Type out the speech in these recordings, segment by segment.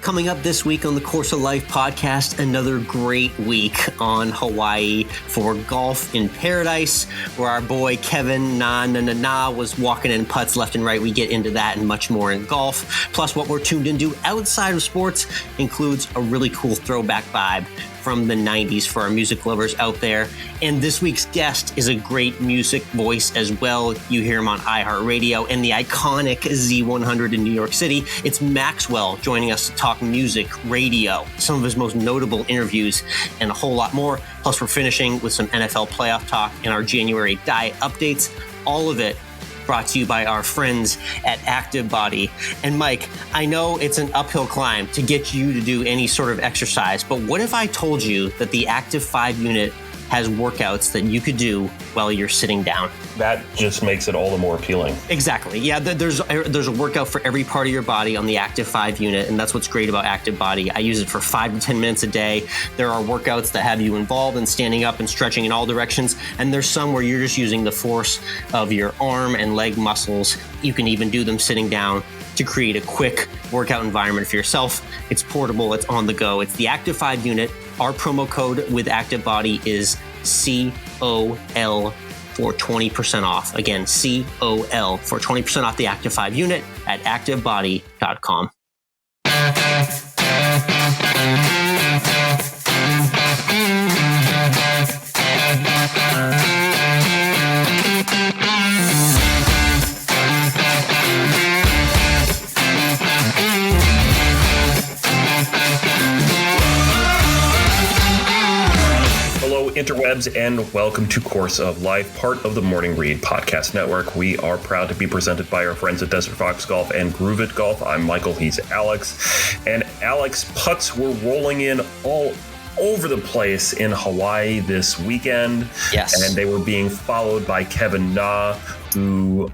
Coming up this week on the Course of Life podcast, another great week on Hawaii for golf in paradise, where our boy Kevin Na was walking in putts left and right. We get into that and much more in golf. Plus, what we're tuned into outside of sports includes a really cool throwback vibe from the 90s for our music lovers out there. And this week's guest is a great music voice as well. You hear him on iHeartRadio and the iconic Z100 in New York City. It's Maxwell joining us to talk music, radio, some of his most notable interviews, and a whole lot more. Plus, we're finishing with some NFL playoff talk and our January diet updates. All of it brought to you by our friends at Active Body. And Mike, I know it's an uphill climb to get you to do any sort of exercise, but what if I told you that the Active 5 unit has workouts that you could do while you're sitting down? That just makes it all the more appealing. Exactly. Yeah, there's a workout for every part of your body on the Active 5 unit, and that's what's great about Active Body. I use it for 5 to 10 minutes a day. There are workouts that have you involved in standing up and stretching in all directions, and there's some where you're just using the force of your arm and leg muscles. You can even do them sitting down to create a quick workout environment for yourself. It's portable, it's on the go. It's the Active 5 unit. Our promo code with Active Body is COL for 20% off. Again, COL for 20% off the Active 5 unit at activebody.com. Interwebs, and welcome to Course of Life, part of the Morning Read Podcast Network. We are proud to be presented by our friends at Desert Fox Golf and Groove It Golf. I'm Michael, he's Alex. And Alex, putts were rolling in all over the place in Hawaii this weekend. Yes. And they were being followed by Kevin Na, who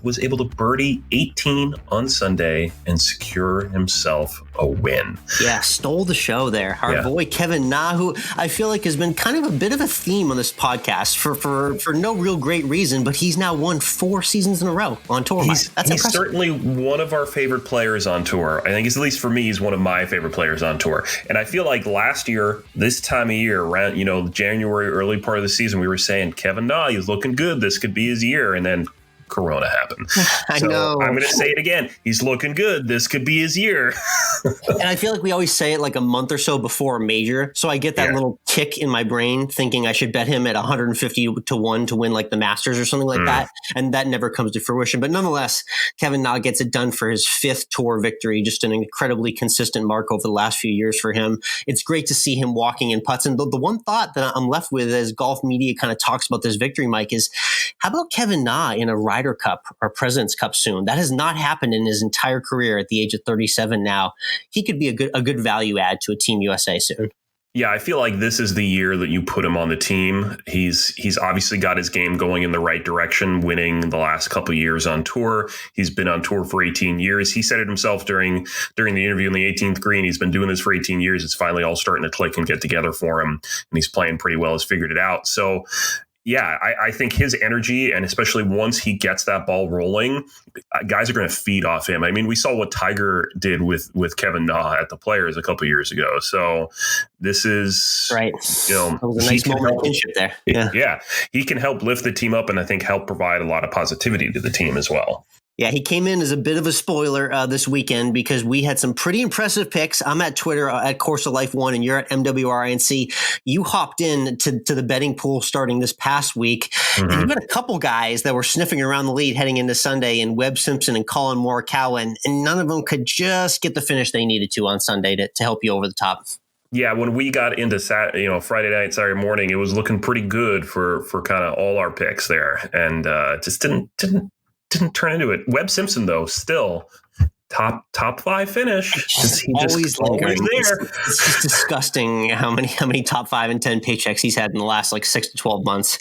was able to birdie 18 on Sunday and secure himself a win. Yeah, stole the show there. Our boy Kevin Na, who I feel like has been kind of a bit of a theme on this podcast for no real great reason, but he's now won 4 seasons in a row on tour. He's certainly one of our favorite players on tour. I think, at least for me, he's one of my favorite players on tour. And I feel like last year, this time of year, around January, early part of the season, we were saying, Kevin Na, he's looking good. This could be his year. And then Corona happened. I know. I'm going to say it again. He's looking good. This could be his year. And I feel like we always say it like a month or so before a major. So I get that little tick in my brain thinking I should bet him at 150 to 1 to win like the Masters or something like that. And that never comes to fruition. But nonetheless, Kevin Na gets it done for his 5th tour victory. Just an incredibly consistent mark over the last few years for him. It's great to see him walking in putts. And the one thought that I'm left with as golf media kind of talks about this victory, Mike, is how about Kevin Na in a Ryder Cup or President's Cup soon? That has not happened in his entire career at the age of 37 now. He could be a good value add to a Team USA soon. Yeah, I feel like this is the year that you put him on the team. He's obviously got his game going in the right direction, winning the last couple of years on tour. He's been on tour for 18 years. He said it himself during the interview in the 18th green. He's been doing this for 18 years. It's finally all starting to click and get together for him. And he's playing pretty well. He's figured it out. So yeah, I think his energy, and especially once he gets that ball rolling, guys are going to feed off him. I mean, we saw what Tiger did with Kevin Na at the Players a couple of years ago. So this is right. It was a nice moment there. Yeah, he can help lift the team up, and I think help provide a lot of positivity to the team as well. Yeah, he came in as a bit of a spoiler this weekend because we had some pretty impressive picks. I'm at Twitter at Course of Life 1 and you're at MWRINC. You hopped in to the betting pool starting this past week. And you've got a couple guys that were sniffing around the lead heading into Sunday in Webb Simpson and Colin Morikawa, and none of them could just get the finish they needed to on Sunday to help you over the top. Yeah, when we got into Friday night, Saturday morning, it was looking pretty good for kind of all our picks there, and just didn't turn into it. Webb Simpson, though, still top 5 finish. He's always there. It's just disgusting how many top 5 and 10 paychecks he's had in the last 6 to 12 months.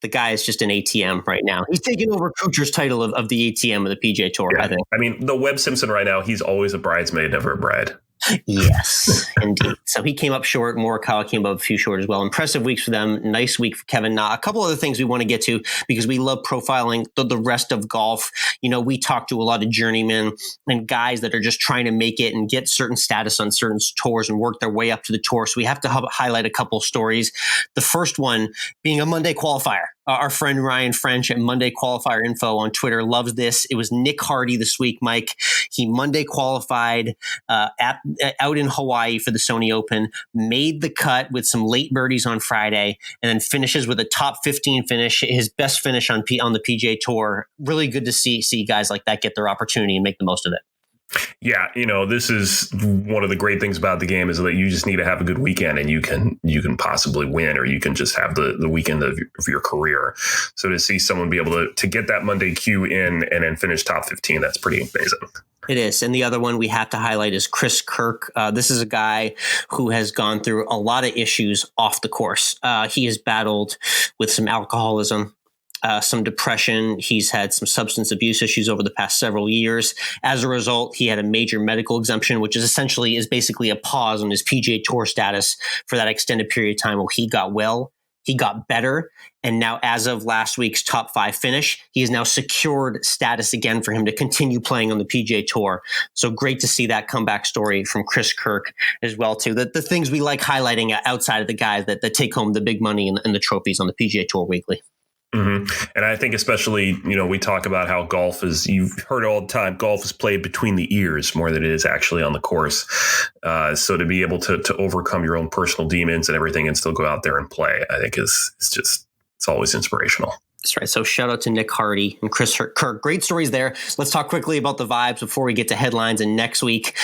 The guy is just an ATM right now. He's taking over Kuchar's title of the ATM of the PGA Tour, I think. I mean, the Webb Simpson right now, he's always a bridesmaid, never a bride. Yes, indeed. So he came up short. Morikawa came up a few short as well. Impressive weeks for them. Nice week for Kevin Na. A couple other things we want to get to because we love profiling the rest of golf. You know, we talk to a lot of journeymen and guys that are just trying to make it and get certain status on certain tours and work their way up to the tour. So we have to highlight a couple stories. The first one being a Monday qualifier. Our friend Ryan French at Monday Qualifier Info on Twitter loves this. It was Nick Hardy this week, Mike. He Monday qualified out in Hawaii for the Sony Open, made the cut with some late birdies on Friday, and then finishes with a top 15 finish, his best finish on the PGA Tour. Really good to see guys like that get their opportunity and make the most of it. Yeah, you know, this is one of the great things about the game is that you just need to have a good weekend and you can possibly win, or you can just have the weekend of your career. So to see someone be able to get that Monday queue in and then finish top 15, that's pretty amazing. It is. And the other one we have to highlight is Chris Kirk. This is a guy who has gone through a lot of issues off the course. He has battled with some alcoholism, some depression. He's had some substance abuse issues over the past several years. As a result, he had a major medical exemption, which is basically a pause on his PGA Tour status for that extended period of time where he got well, he got better. And now, as of last week's top 5 finish, he has now secured status again for him to continue playing on the PGA Tour. So great to see that comeback story from Chris Kirk as well, too. The things we like highlighting outside of the guys that take home the big money and the trophies on the PGA Tour weekly. Mm-hmm. And I think especially, you know, we talk about how golf is, you've heard all the time, golf is played between the ears more than it is actually on the course. So to be able to overcome your own personal demons and everything and still go out there and play, I think it's always inspirational. That's right. So shout out to Nick Hardy and Chris Kirk. Great stories there. Let's talk quickly about the vibes before we get to headlines and next week.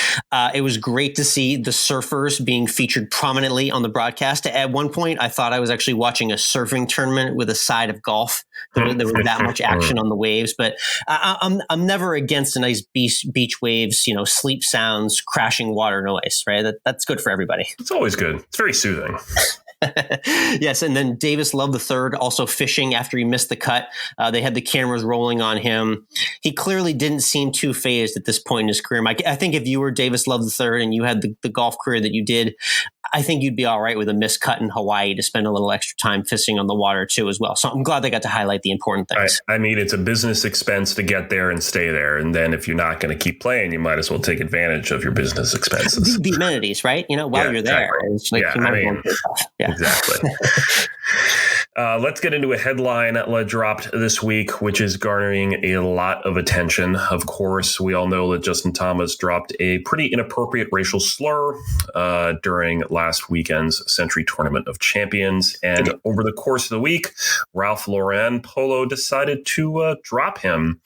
It was great to see the surfers being featured prominently on the broadcast. At one point, I thought I was actually watching a surfing tournament with a side of golf. There was that much action on the waves, but I'm never against a nice beach waves, you know, sleep sounds, crashing water noise, right? That's good for everybody. It's always good. It's very soothing. Yes, and then Davis Love III also fishing after he missed the cut. They had the cameras rolling on him. He clearly didn't seem too phased at this point in his career. Mike, I think if you were Davis Love III and you had the golf career that you did, I think you'd be all right with a missed cut in Hawaii to spend a little extra time fishing on the water too as well. So I'm glad they got to highlight the important things. I mean, it's a business expense to get there and stay there. And then if you're not going to keep playing, you might as well take advantage of your business expenses. The amenities, right? You know, while you're there. It's like Exactly. Let's get into a headline that dropped this week, which is garnering a lot of attention. Of course, we all know that Justin Thomas dropped a pretty inappropriate racial slur during last weekend's Century Tournament of Champions. And over the course of the week, Ralph Lauren Polo decided to drop him.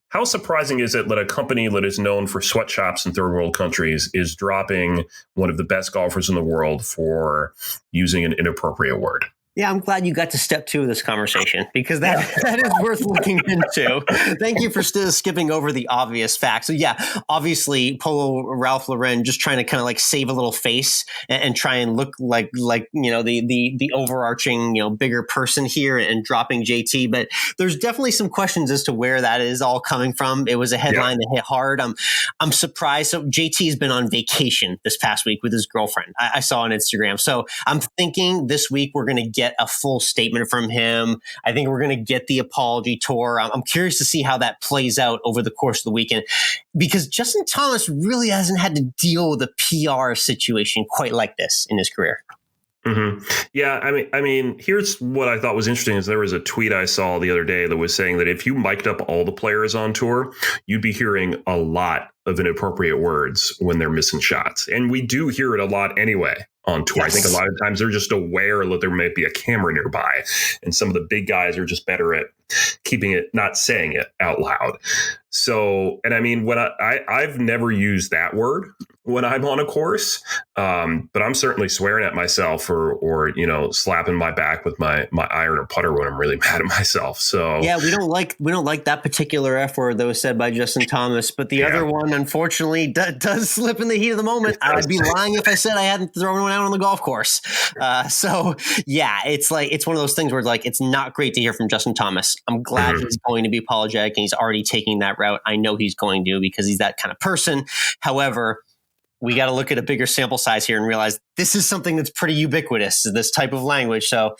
How surprising is it that a company that is known for sweatshops in third world countries is dropping one of the best golfers in the world for using an inappropriate word? Yeah, I'm glad you got to step 2 of this conversation because that is worth looking into. Thank you for still skipping over the obvious facts. So yeah, obviously Polo Ralph Lauren just trying to kind of like save a little face and try and look like you know the overarching, you know, bigger person here and dropping JT. But there's definitely some questions as to where that is all coming from. It was a headline that hit hard. I'm surprised. So JT's been on vacation this past week with his girlfriend. I saw on Instagram. So I'm thinking this week we're going to get a full statement from him. I think we're going to get the apology tour. I'm curious to see how that plays out over the course of the weekend because Justin Thomas really hasn't had to deal with a PR situation quite like this in his career. Mm-hmm. Yeah, I mean, here's what I thought was interesting is there was a tweet I saw the other day that was saying that if you mic'd up all the players on tour, you'd be hearing a lot of inappropriate words when they're missing shots. And we do hear it a lot anyway on tour. Yes. I think a lot of times they're just aware that there might be a camera nearby. And some of the big guys are just better at keeping it, not saying it out loud. So, and I mean, when I've never used that word when I'm on a course, but I'm certainly swearing at myself or you know, slapping my back with my iron or putter when I'm really mad at myself. So yeah, we don't like that particular F word that was said by Justin Thomas, but the other one, unfortunately, does slip in the heat of the moment. I'd be lying if I said I hadn't thrown one out on the golf course. So yeah, it's one of those things where like it's not great to hear from Justin Thomas. I'm glad he's going to be apologetic and he's already taking that route. I know he's going to because he's that kind of person. However, we got to look at a bigger sample size here and realize this is something that's pretty ubiquitous, this type of language. So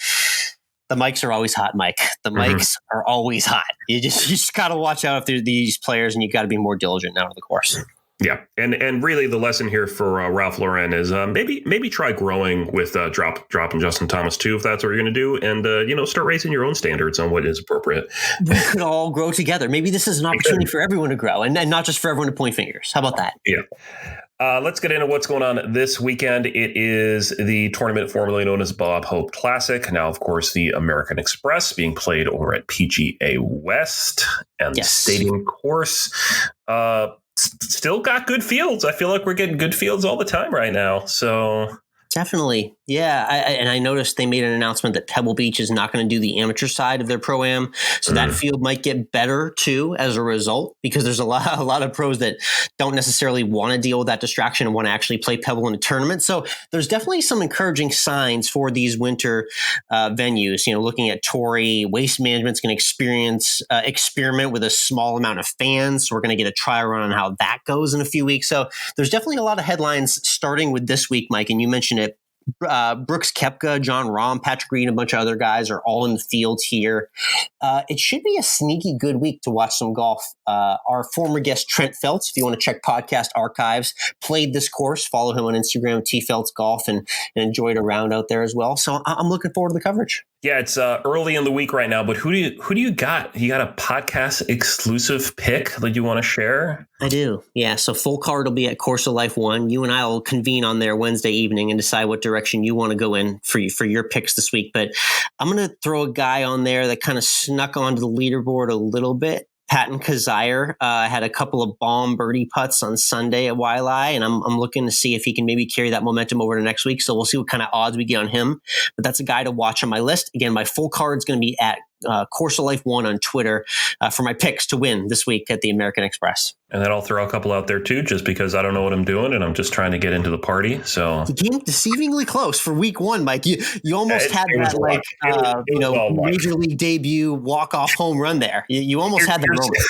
the mics are always hot, Mike. The mics are always hot. You just got to watch out if they're these players, and you got to be more diligent now on the course. Yeah, and really the lesson here for Ralph Lauren is maybe try growing with dropping Justin Thomas too, if that's what you're going to do, and start raising your own standards on what is appropriate. We could all grow together. Maybe this is an opportunity for everyone to grow, and not just for everyone to point fingers. How about that? Yeah. Let's get into what's going on this weekend. It is the tournament formerly known as Bob Hope Classic. Now, of course, the American Express being played over at PGA West and the Stadium course. Still got good fields. I feel like we're getting good fields all the time right now. So definitely. Yeah. I noticed they made an announcement that Pebble Beach is not going to do the amateur side of their Pro-Am. So that field might get better too as a result, because there's a lot of pros that don't necessarily want to deal with that distraction and want to actually play Pebble in a tournament. So there's definitely some encouraging signs for these winter venues. Looking at Torrey, Waste Management's going to experiment with a small amount of fans. So we're going to get a trial run on how that goes in a few weeks. So there's definitely a lot of headlines starting with this week, Mike, and you mentioned it. Brooks Koepka, John Rahm, Patrick Reed, and a bunch of other guys are all in the field here. It should be a sneaky good week to watch some golf. Our former guest, Trent Feltz, if you want to check podcast archives, played this course. Follow him on Instagram, tfeltzgolf, and enjoyed a round out there as well. So I'm looking forward to the coverage. Yeah, it's early in the week right now, but who do you got? You got a podcast exclusive pick that you want to share? I do. Yeah. So full card will be at Course of Life 1. You and I will convene on there Wednesday evening and decide what direction you want to go in for your picks this week. But I'm going to throw a guy on there that kind of snuck onto the leaderboard a little bit. Patton Kizzire had a couple of bomb birdie putts on Sunday at Waialae, and I'm looking to see if he can maybe carry that momentum over to next week. So we'll see what kind of odds we get on him. But that's a guy to watch on my list. Again, my full card is going to be at Course of Life 1 on Twitter for my picks to win this week at the American Express. And then I'll throw a couple out there too, just because I don't know what I'm doing and I'm just trying to get into the party. So you came deceivingly close for week 1, Mike. You almost had that major league debut walk-off home run there. You almost had the moment.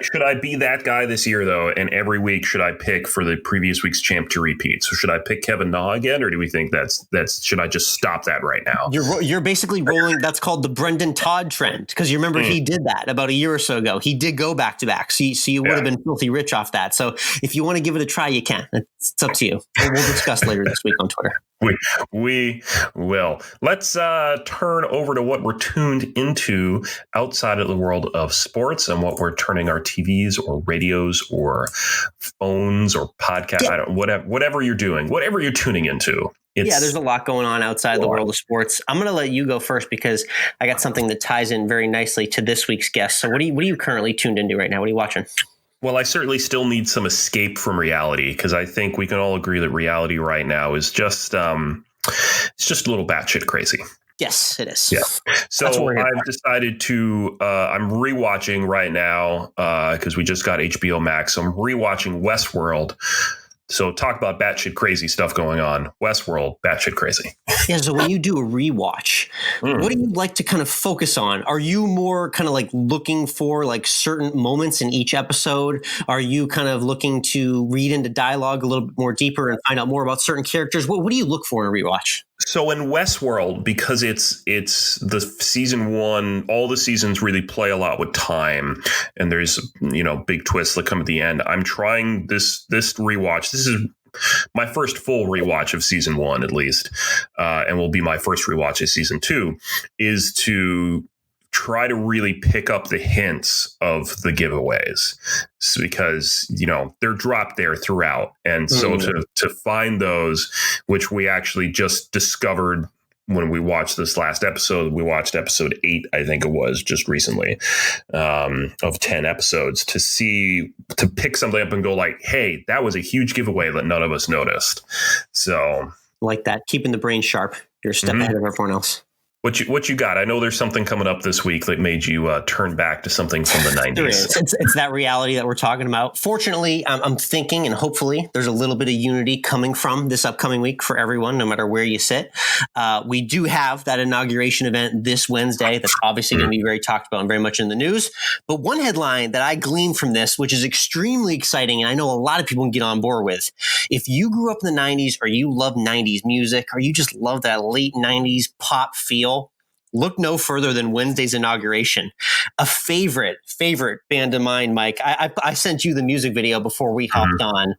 Should I be that guy this year though? And every week should I pick for the previous week's champ to repeat? So should I pick Kevin Na again, or do we think that's should I just stop that right now? You're basically rolling. That's called the Brendan Todd trend, because you remember he did that about a year or so ago. He did go back to back. So you would have been filthy rich off that. So if you want to give it a try, you can. It's up to you. We'll discuss later this week on Twitter. We will. Let's turn over to what we're tuned into outside of the world of sports and what we're turning our TVs or radios or phones or podcasts, whatever you're doing, whatever you're tuning into. There's a lot going on outside the world of sports. I'm going to let you go first because I got something that ties in very nicely to this week's guest. So what are you currently tuned into right now? What are you watching? Well, I certainly still need some escape from reality, because I think we can all agree that reality right now is just it's just a little batshit crazy. Yes, it is. Yeah. So I've decided to I'm rewatching right now because we just got HBO Max. So I'm rewatching Westworld. So talk about batshit crazy stuff going on. Westworld, batshit crazy. Yeah. So when you do a rewatch, what do you like to kind of focus on? Are you more kind of like looking for like certain moments in each episode? Are you kind of looking to read into dialogue a little bit more deeper and find out more about certain characters? What do you look for in a rewatch? So in Westworld, because it's the season 1, all the seasons really play a lot with time, and there's big twists that come at the end. I'm trying this rewatch. This is my first full rewatch of season 1, at least, and will be my first rewatch of season 2. Is to try to really pick up the hints of the giveaways, because they're dropped there throughout, and so to find those, which we actually just discovered when we watched this last episode. We watched episode 8, I think it was, just recently, of 10 episodes, to pick something up and go like, hey, that was a huge giveaway that none of us noticed. So like that, keeping the brain sharp. You're a step ahead of everyone else. What you got? I know there's something coming up this week that made you turn back to something from the 90s. There is. It's that reality that we're talking about. Fortunately, I'm thinking, and hopefully there's a little bit of unity coming from this upcoming week for everyone, no matter where you sit. We do have that inauguration event this Wednesday that's obviously going to be very talked about and very much in the news. But one headline that I gleaned from this, which is extremely exciting, and I know a lot of people can get on board with, if you grew up in the 90s or you love 90s music or you just love that late 90s pop feel, look no further than Wednesday's inauguration. A favorite band of mine, Mike. I sent you the music video before we hopped on.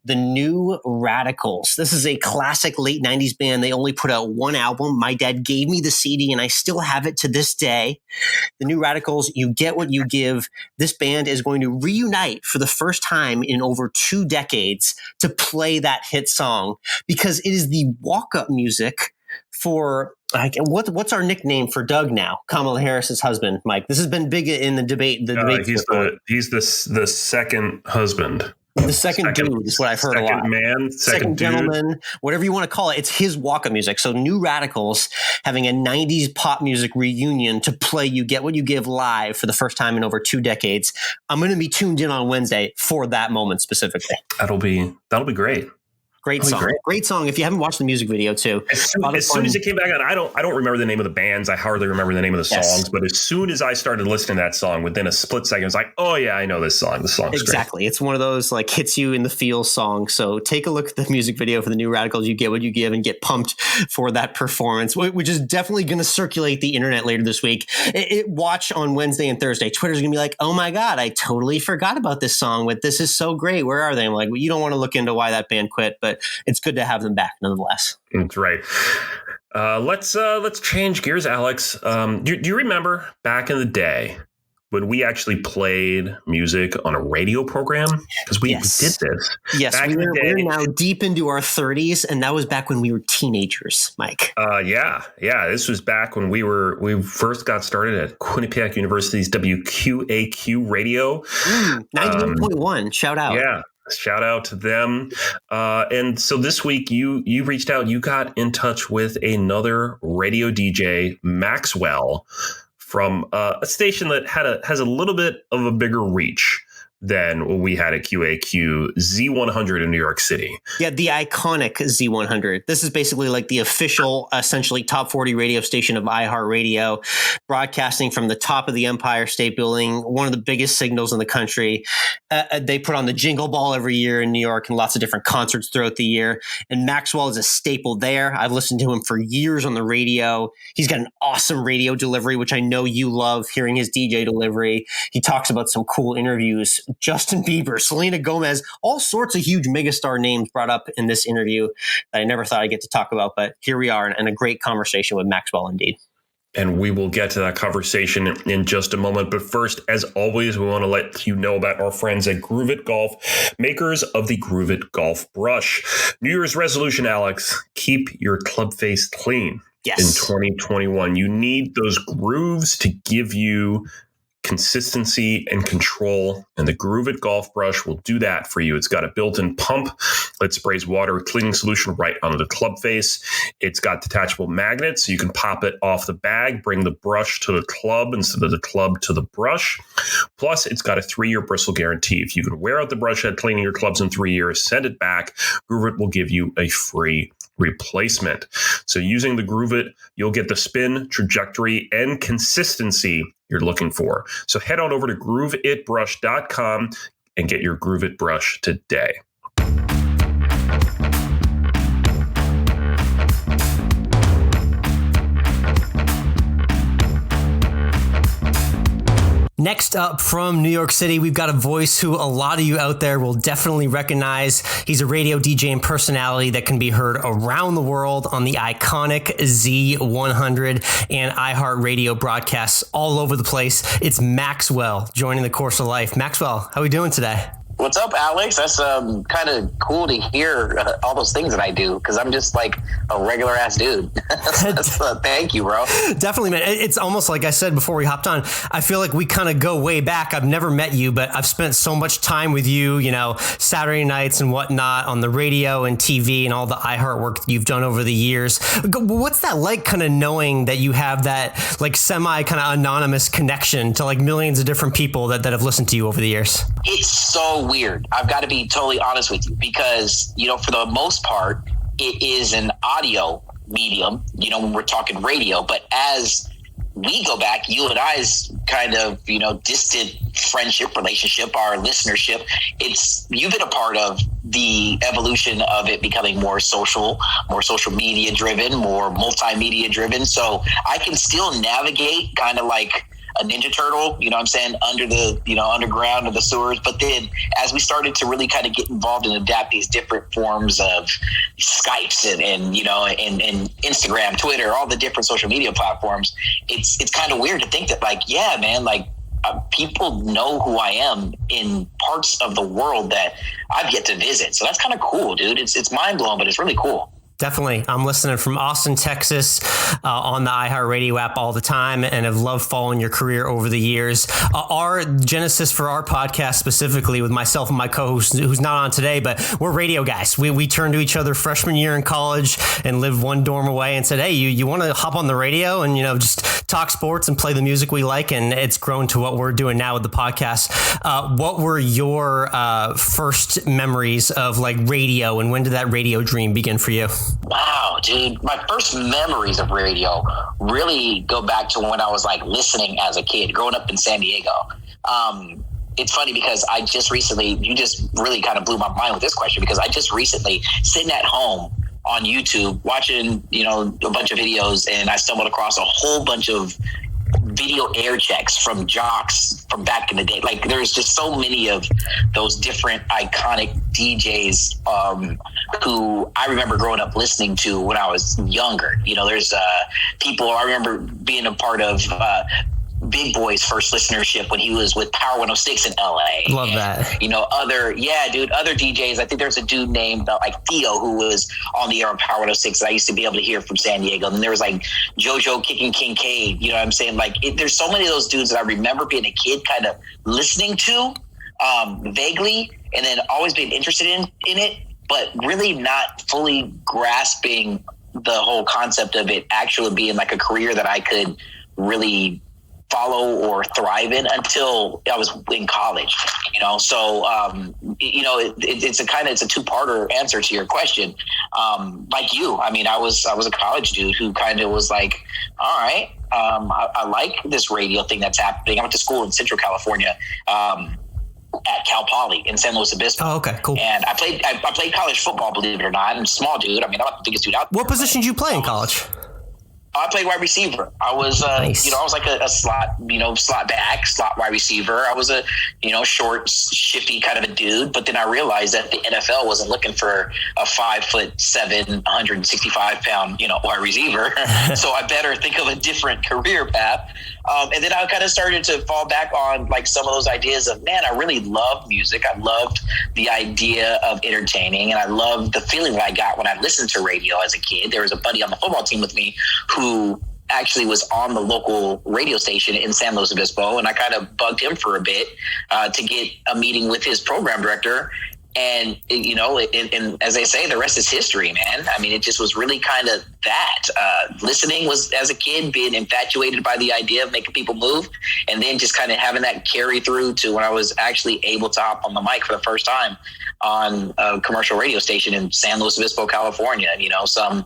The New Radicals. This is a classic late 90s band. They only put out one album. My dad gave me the CD and I still have it to this day. The New Radicals, You Get What You Give. This band is going to reunite for the first time in over 2 decades to play that hit song because it is the walk-up music for what's our nickname for Doug now? Kamala Harris's husband, Mike. This has been big in the debate. He's the second husband. The second dude is what I've heard a lot. Second man, second gentleman, whatever you want to call it. It's his walk-up music. So New Radicals having a 90s pop music reunion to play You Get What You Give live for the first time in over 2 decades. I'm going to be tuned in on Wednesday for that moment specifically. That'll be great. Great song. Great song. If you haven't watched the music video too. As soon as it came back on, I don't remember the name of the bands. I hardly remember the name of the songs. But as soon as I started listening to that song, within a split second, it's like, oh yeah, I know this song. The song's exactly. Great. It's one of those like hits you in the feels songs. So take a look at the music video for the New Radicals. You Get What You Give and get pumped for that performance, which is definitely going to circulate the internet later this week. Watch on Wednesday and Thursday. Twitter's going to be like, oh my God, I totally forgot about this song. But this is so great. Where are they? I'm like, well, you don't want to look into why that band quit, but it's good to have them back nonetheless. That's right. Let's change gears, Alex. Do you remember back in the day when we actually played music on a radio program? Because we did this. Yes, we're now deep into our 30s, and that was back when we were teenagers, Mike. Yeah. This was back when we first got started at Quinnipiac University's WQAQ radio. 91.1. Shout out. Yeah. Shout out to them. And so this week you reached out, you got in touch with another radio DJ, Maxwell, from a station that has a little bit of a bigger reach than what we had at QAQ, Z100 in New York City. Yeah, the iconic Z100. This is basically like the official, essentially top 40 radio station of iHeartRadio, broadcasting from the top of the Empire State Building, one of the biggest signals in the country. They put on the Jingle Ball every year in New York and lots of different concerts throughout the year. And Maxwell is a staple there. I've listened to him for years on the radio. He's got an awesome radio delivery, which I know you love hearing his DJ delivery. He talks about some cool interviews. Justin Bieber, Selena Gomez, all sorts of huge megastar names brought up in this interview that I never thought I'd get to talk about. But here we are, and a great conversation with Maxwell indeed. And we will get to that conversation in just a moment. But first, as always, we want to let you know about our friends at Groove It Golf, makers of the Groove It Golf Brush. New Year's resolution, Alex, keep your club face clean. Yes. In 2021. You need those grooves to give you consistency and control, and the Groove It Golf Brush will do that for you. It's got a built-in pump that sprays water cleaning solution right onto the club face. It's got detachable magnets, so you can pop it off the bag, bring the brush to the club instead of the club to the brush. Plus, it's got a 3-year bristle guarantee. If you can wear out the brush head cleaning your clubs in 3 years, send it back. Groove It will give you a free replacement. So using the Groove It, you'll get the spin, trajectory, and consistency you're looking for. So head on over to grooveitbrush.com and get your Groove It brush today. Next up from New York City, we've got a voice who a lot of you out there will definitely recognize. He's a radio DJ and personality that can be heard around the world on the iconic Z100 and iHeartRadio broadcasts all over the place. It's Maxwell joining the Course of Life. Maxwell, how are we doing today? What's up, Alex? That's kind of cool to hear all those things that I do, because I'm just like a regular ass dude. Thank you, bro. Definitely, man. It's almost like I said before we hopped on, I feel like we kind of go way back. I've never met you, but I've spent so much time with you, Saturday nights and whatnot on the radio and TV and all the iHeart work that you've done over the years. What's that like, kind of knowing that you have that like semi kind of anonymous connection to like millions of different people that have listened to you over the years? It's so weird. I've got to be totally honest with you, because, for the most part, it is an audio medium, when we're talking radio. But as we go back, you and I's kind of, distant friendship, relationship, our listenership, you've been a part of the evolution of it becoming more social media driven, more multimedia driven. So I can still navigate kind of like a Ninja Turtle, under the, underground of the sewers. But then as we started to really kind of get involved and adapt these different forms of Skypes and Instagram, Twitter, all the different social media platforms, it's kind of weird to think that people know who I am in parts of the world that I've yet to visit. So that's kind of cool, dude. It's mind blowing, but it's really cool. Definitely. I'm listening from Austin, Texas, on the iHeartRadio app all the time, and have loved following your career over the years. Our genesis for our podcast, specifically with myself and my co-host, who's not on today, but we're radio guys. We turned to each other freshman year in college and lived one dorm away and said, hey, you want to hop on the radio and, just talk sports and play the music we like? And it's grown to what we're doing now with the podcast. What were your first memories of like radio, and when did that radio dream begin for you? Wow, dude. My first memories of radio really go back to when I was like listening as a kid, growing up in San Diego. It's funny because you just really kind of blew my mind with this question, because I just recently, sitting at home on YouTube, watching, a bunch of videos, and I stumbled across a whole bunch of video air checks from jocks from back in the day. Like, there's just so many of those different iconic DJs who I remember growing up listening to when I was younger. There's people I remember being a part of Big Boy's first listenership when he was with Power 106 in LA. Love that. Other DJs. I think there's a dude named like Theo who was on the air on Power 106 that I used to be able to hear from San Diego. And there was like JoJo Kicking Kincaid. You know what I'm saying? Like, there's so many of those dudes that I remember being a kid kind of listening to vaguely, and then always being interested in it, but really not fully grasping the whole concept of it actually being like a career that I could really follow or thrive in until I was in college, So, it's a two-parter answer to your question. Like you, I was a college dude who kind of was like, all right, I like this radio thing that's happening. I went to school in Central California, at Cal Poly in San Luis Obispo. Oh, okay, cool. And I played college football, believe it or not. I'm a small dude. I'm not the biggest dude out there. What position did you play in college? I played wide receiver. I was, nice. I was like a slot, slot back, slot wide receiver. I was a, short, shifty kind of a dude. But then I realized that the NFL wasn't looking for a 5'7", 165 pound, wide receiver. So I better think of a different career path. And then I kind of started to fall back on like some of those ideas of, man, I really love music. I loved the idea of entertaining, and I loved the feeling that I got when I listened to radio as a kid. There was a buddy on the football team with me who actually was on the local radio station in San Luis Obispo, and I kind of bugged him for a bit to get a meeting with his program director. And, and as they say, the rest is history, man. It just was really kind of that. Listening was, as a kid, being infatuated by the idea of making people move, and then just kind of having that carry through to when I was actually able to hop on the mic for the first time on a commercial radio station in San Luis Obispo, California, some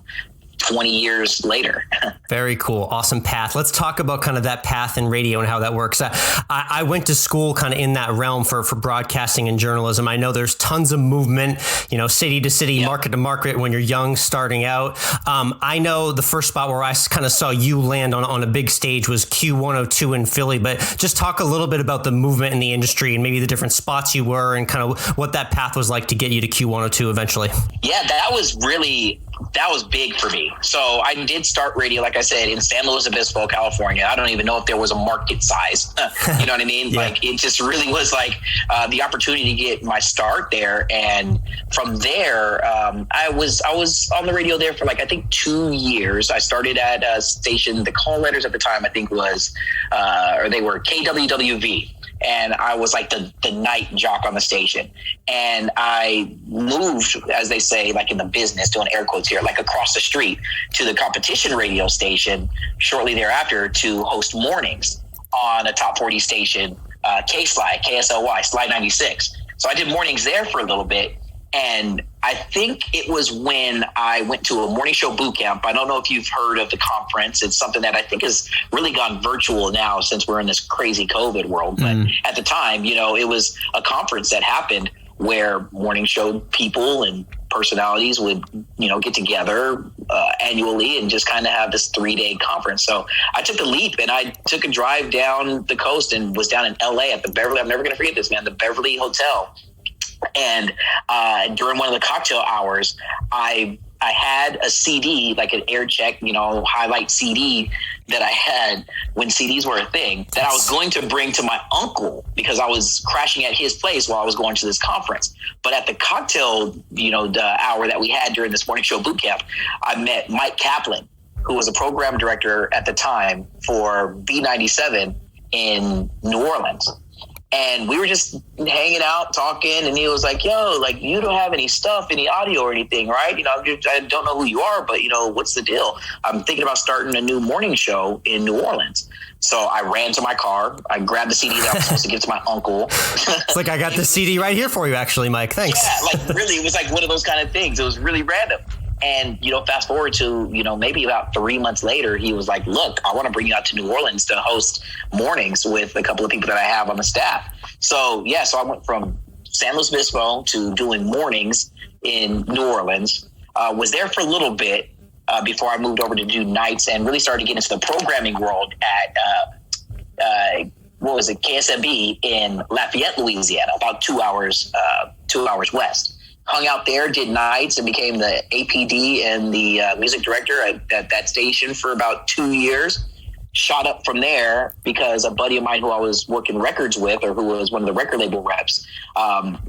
20 years later. Very cool. Awesome path. Let's talk about kind of that path in radio and how that works. I went to school kind of in that realm for broadcasting and journalism. I know there's tons of movement, city to city, market to market when you're young, starting out. I know the first spot where I kind of saw you land on a big stage was Q102 in Philly, but just talk a little bit about the movement in the industry and maybe the different spots you were and kind of what that path was like to get you to Q102 eventually. Yeah, that was really that was big for me. So I did start radio, like I said, in San Luis Obispo, California. I don't even know if there was a market size. You know what I mean? Yeah. Like, it just really was like the opportunity to get my start there. And from there, I was on the radio there for like, I think 2 years. I started at a station, the call letters at the time, I think was, or they were KWWV. And I was like the night jock on the station. And I moved, as they say, like in the business, doing air quotes here, like across the street to the competition radio station shortly thereafter to host mornings on a top 40 station, KSLY, Slide 96. So I did mornings there for a little bit. And I think it was when I went to a morning show boot camp. I don't know if you've heard of the conference. It's something that I think has really gone virtual now since we're in this crazy COVID world. But at the time, you know, it was a conference that happened where morning show people and personalities would, you know, get together annually and just kind of have this 3-day conference. So I took the leap and I took a drive down the coast and was down in LA at the Beverly. I'm never going to forget this, man, the Beverly Hotel. And during one of the cocktail hours, I had a CD, like an air check, you know, highlight CD that I had when CDs were a thing that I was going to bring to my uncle because I was crashing at his place while I was going to this conference. But at the cocktail, you know, the hour that we had during this morning show boot camp, I met Mike Kaplan, who was a program director at the time for B97 in New Orleans. And we were just hanging out, talking, and he was like, yo, like, you don't have any stuff, any audio or anything, right? You know, I don't know who you are, but, you know, what's the deal? I'm thinking about starting a new morning show in New Orleans. So I ran to my car. I grabbed the CD that I was supposed to give to my uncle. It's like, I got the CD right here for you, actually, Mike. Thanks. Yeah, like, really, it was like one of those kind of things. It was really random. And, you know, fast forward to, you know, maybe about 3 months later, he was like, look, I want to bring you out to New Orleans to host mornings with a couple of people that I have on the staff. So, yeah, so I went from San Luis Obispo to doing mornings in New Orleans, was there for a little bit before I moved over to do nights and really started to get into the programming world at, KSMB in Lafayette, Louisiana, about 2 hours west. Hung out there, did nights, and became the APD and the music director at that station for about 2 years. Shot up from there because a buddy of mine who I was working records with, or who was one of the record label reps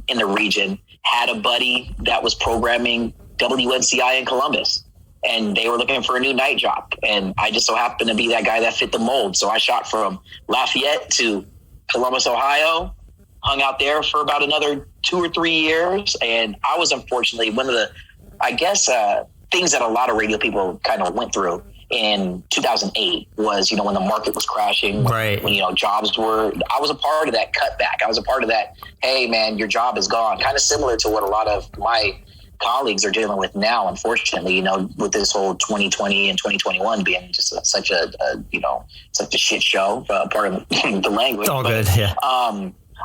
in the region, had a buddy that was programming WNCI in Columbus. And they were looking for a new night job. And I just so happened to be that guy that fit the mold. So I shot from Lafayette to Columbus, Ohio, hung out there for about another 2 or 3 years. And I was unfortunately one of the, I guess, things that a lot of radio people kind of went through in 2008 was, you know, when the market was crashing, right. when, you know, jobs were, I was a part of that cutback. I was a part of that, hey, man, your job is gone. Kind of similar to what a lot of my colleagues are dealing with now, unfortunately, you know, with this whole 2020 and 2021 being just such a shit show, part of the language. All good, yeah.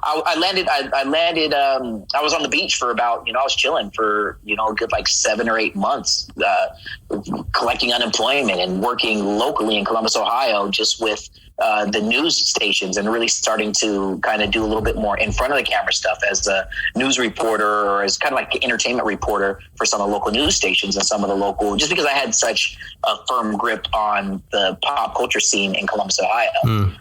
I landed, I was on the beach for about, you know, I was chilling for, you know, a good like 7 or 8 months, collecting unemployment and working locally in Columbus, Ohio, just with the news stations and really starting to kind of do a little bit more in front of the camera stuff as a news reporter or as kind of like an entertainment reporter for some of the local news stations and some of the local, just because I had such a firm grip on the pop culture scene in Columbus, Ohio.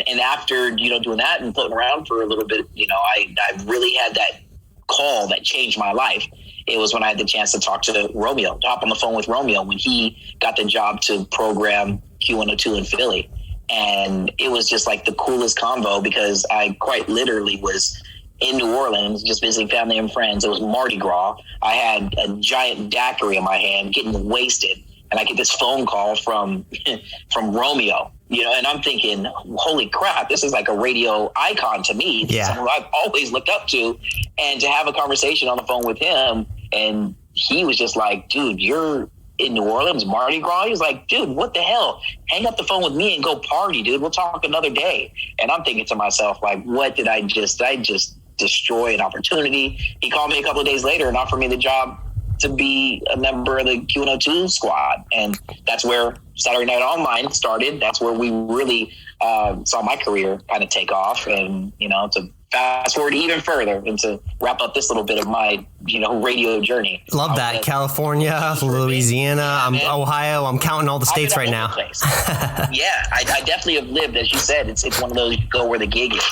And after, you know, doing that and floating around for a little bit, you know, I really had that call that changed my life. It was when I had the chance to talk to Romeo, to hop on the phone with Romeo when he got the job to program Q102 in Philly. And it was just like the coolest convo because I quite literally was in New Orleans, just visiting family and friends. It was Mardi Gras. I had a giant daiquiri in my hand, getting wasted. And I get this phone call from Romeo, you know, and I'm thinking, holy crap, this is like a radio icon to me. Yeah. Someone I've always looked up to. And to have a conversation on the phone with him, and he was just like, dude, you're in New Orleans, Mardi Gras? He was like, dude, what the hell? Hang up the phone with me and go party, dude. We'll talk another day. And I'm thinking to myself, like, what did I just destroy an opportunity? He called me a couple of days later and offered me the job to be a member of the Q102 squad. And that's where Saturday Night Online started. That's where we really saw my career kind of take off. And, you know, to fast forward even further and to wrap up this little bit of my, radio journey. Love that. California, Louisiana, Ohio. I'm counting all the states right now. Yeah, I definitely have lived, as you said, it's one of those, you go where the gig is.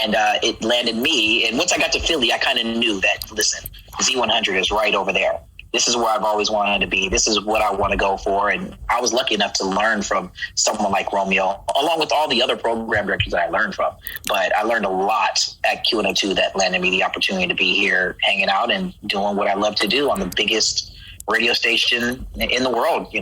And it landed me. And once I got to Philly, I kind of knew that, listen, Z100 is right over there. This is where I've always wanted to be. This is what I want to go for. And I was lucky enough to learn from someone like Romeo, along with all the other program directors that I learned from. But I learned a lot at Q102 that landed me the opportunity to be here hanging out and doing what I love to do on the biggest radio station in the world,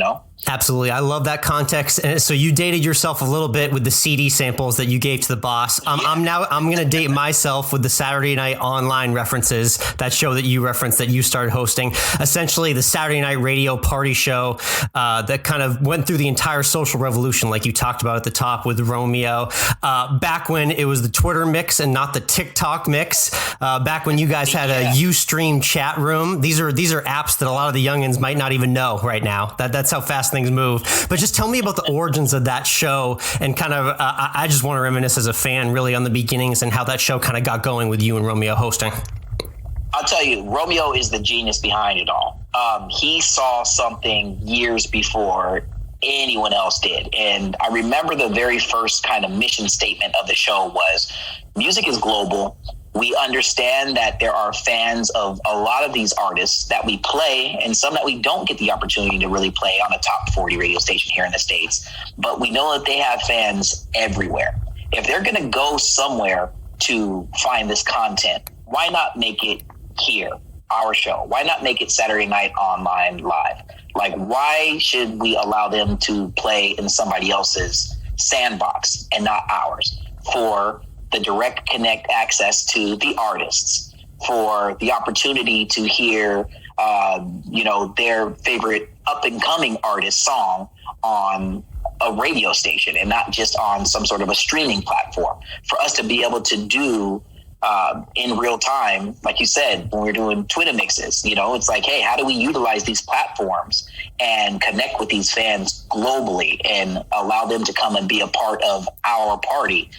Absolutely. I love that context. And so you dated yourself a little bit with the CD samples that you gave to the boss. I'm going to date myself with the Saturday Night Online references, that show that you referenced that you started hosting, essentially the Saturday Night Radio party show that kind of went through the entire social revolution, like you talked about at the top with Romeo, back when it was the Twitter mix and not the TikTok mix, back when you guys had a Ustream chat room. These are apps that a lot of the youngins might not even know right now. That's how fast things move. But just tell me about the origins of that show and kind of, I just want to reminisce as a fan really on the beginnings and how that show kind of got going with you and Romeo hosting. I'll tell you, Romeo is the genius behind it all. He saw something years before anyone else did. And I remember the very first kind of mission statement of the show was, music is global. We understand that there are fans of a lot of these artists that we play and some that we don't get the opportunity to really play on a top 40 radio station here in the States. But we know that they have fans everywhere. If they're going to go somewhere to find this content, why not make it here, our show? Why not make it Saturday Night Online Live? Like, why should we allow them to play in somebody else's sandbox and not ours? For the direct connect access to the artists, for the opportunity to hear, their favorite up and coming artist song on a radio station and not just on some sort of a streaming platform, for us to be able to do in real time, like you said, when we're doing Twitter mixes, it's like, hey, how do we utilize these platforms and connect with these fans globally and allow them to come and be a part of our party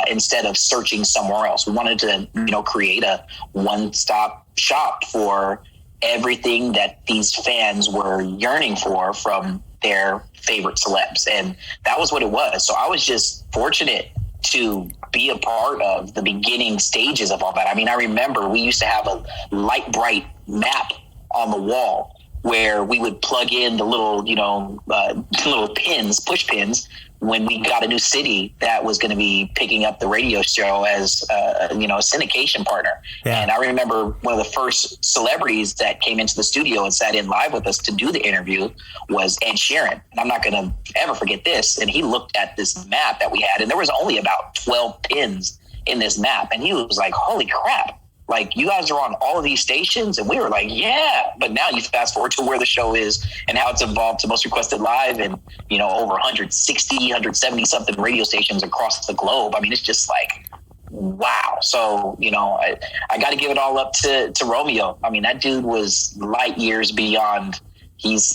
instead of searching somewhere else? We wanted to, create a one-stop shop for everything that these fans were yearning for from their favorite celebs. And that was what it was. So I was just fortunate to be a part of the beginning stages of all that. I mean, I remember we used to have a light bright map on the wall where we would plug in the little, little pins, push pins, when we got a new city that was going to be picking up the radio show as, a syndication partner. Yeah. And I remember one of the first celebrities that came into the studio and sat in live with us to do the interview was Ed Sheeran. And I'm not going to ever forget this. And he looked at this map that we had, and there was only about 12 pins in this map. And he was like, holy crap. Like, you guys are on all of these stations? And we were like, yeah. But now you fast forward to where the show is and how it's evolved to Most Requested Live and, over 160, 170 something radio stations across the globe. I mean, it's just like, wow. So, I got to give it all up to Romeo. I mean, that dude was light years beyond. He's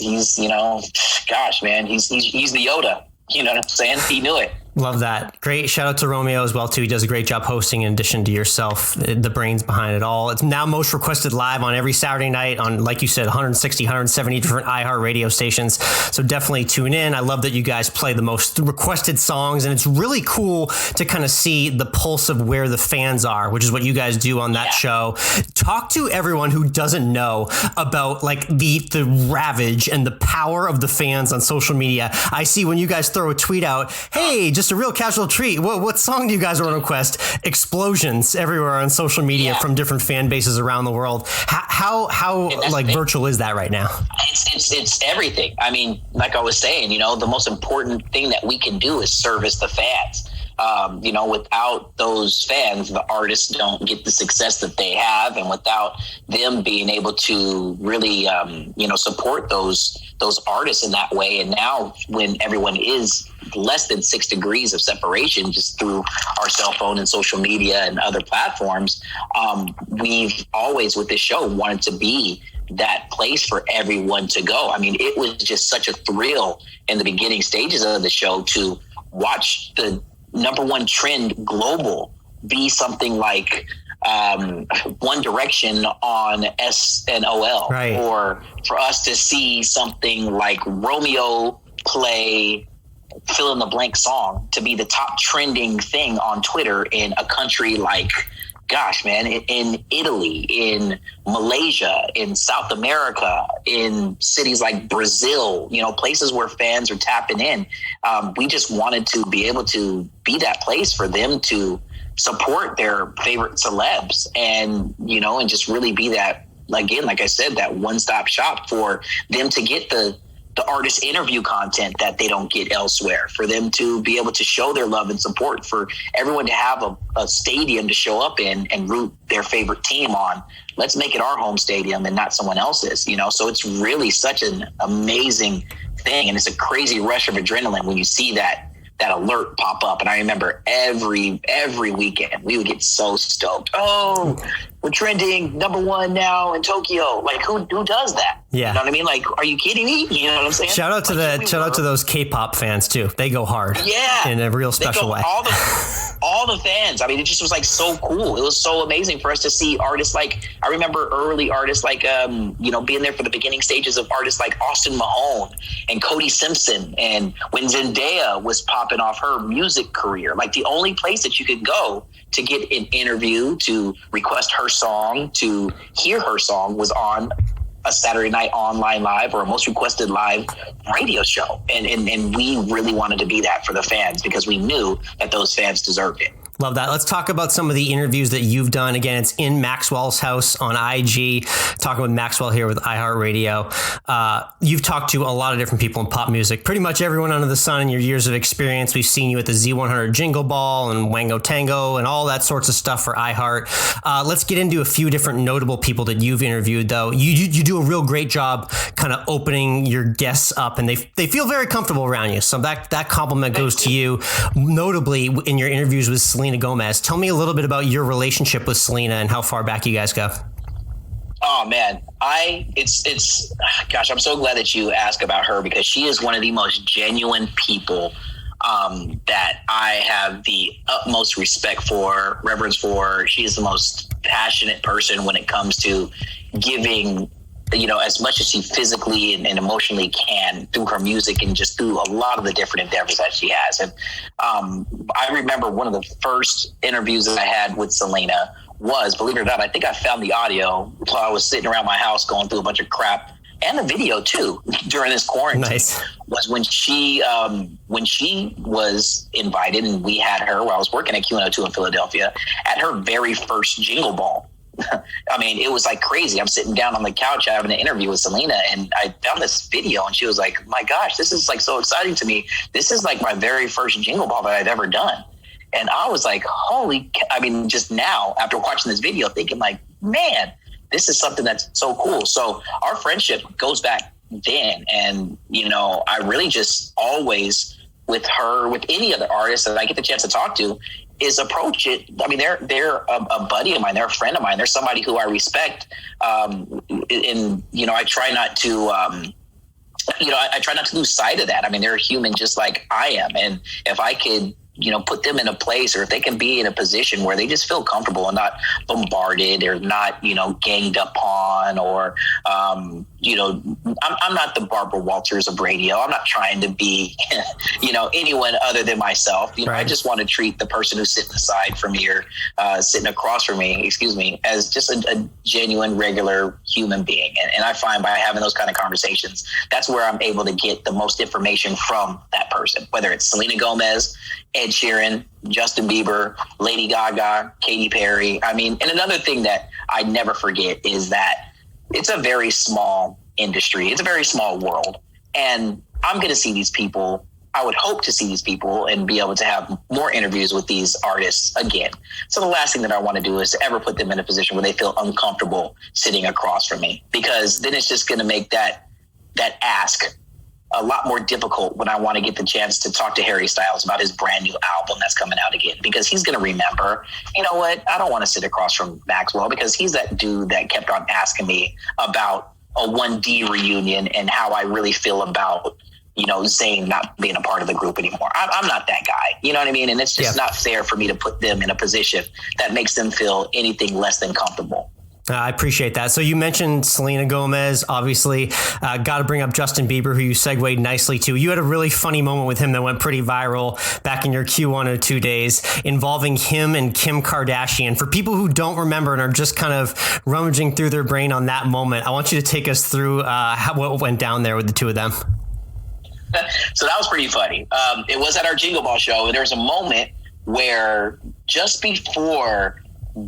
gosh, man, he's the Yoda. You know what I'm saying? He knew it. Love that. Great. Shout out to Romeo as well, too. He does a great job hosting in addition to yourself, the brains behind it all. It's now Most Requested Live on every Saturday night on, like you said, 160, 170 different iHeartRadio stations. So definitely tune in. I love that you guys play the most requested songs, and it's really cool to kind of see the pulse of where the fans are, which is what you guys do on that show. Talk to everyone who doesn't know about like the ravage and the power of the fans on social media. I see when you guys throw a tweet out, hey, just a real casual treat. What song do you guys want to request? Explosions everywhere on social media from different fan bases around the world. How like virtual is that right now? It's everything. I mean, like I was saying, the most important thing that we can do is service the fans. Without those fans, the artists don't get the success that they have, and without them being able to really, support those artists in that way. And now, when everyone is less than 6 degrees of separation, just through our cell phone and social media and other platforms, we've always, with this show, wanted to be that place for everyone to go. I mean, it was just such a thrill in the beginning stages of the show to watch the number one trend global be something like One Direction on SNOL, right, or for us to see something like Romeo play fill in the blank song to be the top trending thing on Twitter in a country like, gosh, man, in Italy, in Malaysia, in South America, in cities like Brazil, places where fans are tapping in. We just wanted to be able to be that place for them to support their favorite celebs and just really be that, again, like I said, that one-stop shop for them to get the artist interview content that they don't get elsewhere, for them to be able to show their love and support, for everyone to have a stadium to show up in and root their favorite team on. Let's make it our home stadium and not someone else's, so it's really such an amazing thing. And it's a crazy rush of adrenaline when you see that alert pop up. And I remember every weekend we would get so stoked. Oh, we're trending #1 now in Tokyo. Like who does that? Yeah. You know what I mean? Like, are you kidding me? You know what I'm saying? Shout out to those K-pop fans too. They go hard. Yeah. In a real special way. All the fans. I mean, it just was like so cool. It was so amazing for us to see artists like, I remember early artists like, being there for the beginning stages of artists like Austin Mahone and Cody Simpson. And when Zendaya was popping off her music career, like the only place that you could go to get an interview, to request her song, to hear her song was on a Saturday Night Online Live or a Most Requested Live radio show. And we really wanted to be that for the fans because we knew that those fans deserved it. Love that. Let's talk about some of the interviews that you've done. Again, it's in Maxwell's house on IG. Talking with Maxwell here with iHeartRadio. You've talked to a lot of different people in pop music, pretty much everyone under the sun in your years of experience. We've seen you at the Z100 Jingle Ball and Wango Tango and all that sorts of stuff for iHeart. Let's get into a few different notable people that you've interviewed, though. You do a real great job kind of opening your guests up, and they feel very comfortable around you. So that compliment goes to you. Notably, in your interviews with Selena Gomez. Tell me a little bit about your relationship with Selena and how far back you guys go. Oh man, gosh, I'm so glad that you asked about her because she is one of the most genuine people that I have the utmost respect for, reverence for. She is the most passionate person when it comes to giving, as much as she physically and emotionally can through her music and just through a lot of the different endeavors that she has. And I remember one of the first interviews that I had with Selena was, believe it or not, I think I found the audio while I was sitting around my house going through a bunch of crap, and the video too during this quarantine. Nice. Was when she was invited, and we had her while I was working at Q102 in Philadelphia at her very first Jingle Ball. I mean, it was like crazy. I'm sitting down on the couch having an interview with Selena, and I found this video, and she was like, my gosh, this is like so exciting to me. This is like my very first Jingle Ball that I've ever done. And I was like, just now after watching this video thinking like, man, this is something that's so cool. So our friendship goes back then. And, I really just always with her, with any other artist that I get the chance to talk to, is approach it. I mean, they're a buddy of mine. They're a friend of mine. They're somebody who I respect. And, I try not to, I try not to lose sight of that. I mean, they're a human just like I am. And if I could, put them in a place, or if they can be in a position where they just feel comfortable and not bombarded or not, ganged up on, or, I'm not the Barbara Walters of radio. I'm not trying to be, anyone other than myself. Right. I just want to treat the person who's sitting aside from me or sitting across from me, as just a genuine, regular human being. And I find by having those kind of conversations, that's where I'm able to get the most information from that person, whether it's Selena Gomez, Ed Sheeran, Justin Bieber, Lady Gaga, Katy Perry. I mean, and another thing that I never forget is that it's a very small industry. It's a very small world. And I'm going to see these people. I would hope to see these people and be able to have more interviews with these artists again. So the last thing that I want to do is to ever put them in a position where they feel uncomfortable sitting across from me, because then it's just going to make that ask a lot more difficult when I want to get the chance to talk to Harry Styles about his brand new album that's coming out again, because he's going to remember, you know what, I don't want to sit across from Maxwell because he's that dude that kept on asking me about a 1D reunion and how I really feel about, Zayn not being a part of the group anymore. I'm not that guy. You know what I mean? And it's just not fair for me to put them in a position that makes them feel anything less than comfortable. I appreciate that. So you mentioned Selena Gomez, obviously. Got to bring up Justin Bieber, who you segued nicely to. You had a really funny moment with him that went pretty viral back in your Q102 days involving him and Kim Kardashian. For people who don't remember and are just kind of rummaging through their brain on that moment, I want you to take us through what went down there with the two of them. So that was pretty funny. It was at our Jingle Ball show, and there was a moment where just before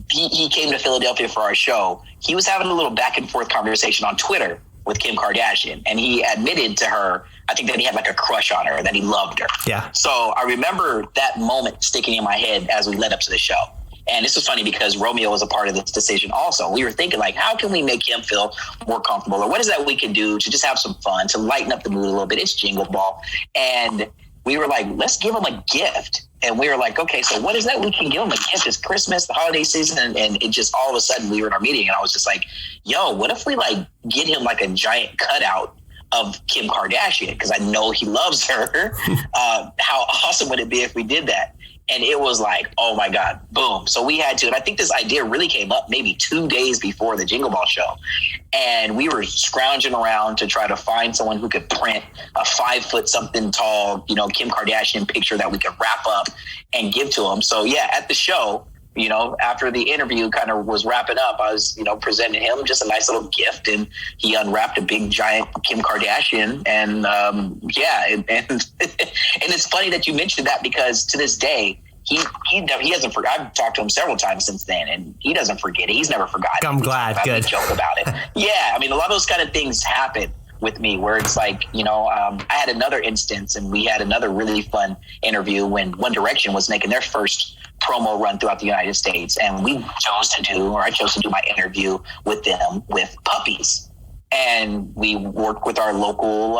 he came to Philadelphia for our show, he was having a little back and forth conversation on Twitter with Kim Kardashian. And he admitted to her, I think, that he had like a crush on her, that he loved her. Yeah. So I remember that moment sticking in my head as we led up to the show. And this was funny because Romeo was a part of this decision also. We were thinking, like, how can we make him feel more comfortable? Or what is that we can do to just have some fun, to lighten up the mood a little bit? It's Jingle Ball. And we were like, let's give him a gift. And we were like, okay, so what is that we can give him a gift? It's Christmas, the holiday season. And it just, all of a sudden we were in our meeting and I was just like, yo, what if we like get him like a giant cutout of Kim Kardashian? Because I know he loves her. How awesome would it be if we did that? And it was like, oh my God, boom. So we had to, and I think this idea really came up maybe 2 days before the Jingle Ball show. And we were scrounging around to try to find someone who could print a 5 foot something tall, Kim Kardashian picture that we could wrap up and give to him. So yeah, at the show, after the interview kind of was wrapping up, I was, presenting him just a nice little gift, and he unwrapped a big giant Kim Kardashian. And and it's funny that you mentioned that, because to this day, he hasn't forgotten. I've talked to him several times since then, and he doesn't forget it. He's never forgotten. I'm glad. Good. Joke about it. Yeah. I mean, a lot of those kind of things happen with me where it's like, I had another instance, and we had another really fun interview when One Direction was making their first promo run throughout the United States. And I chose to do my interview with them with puppies. And we worked with our local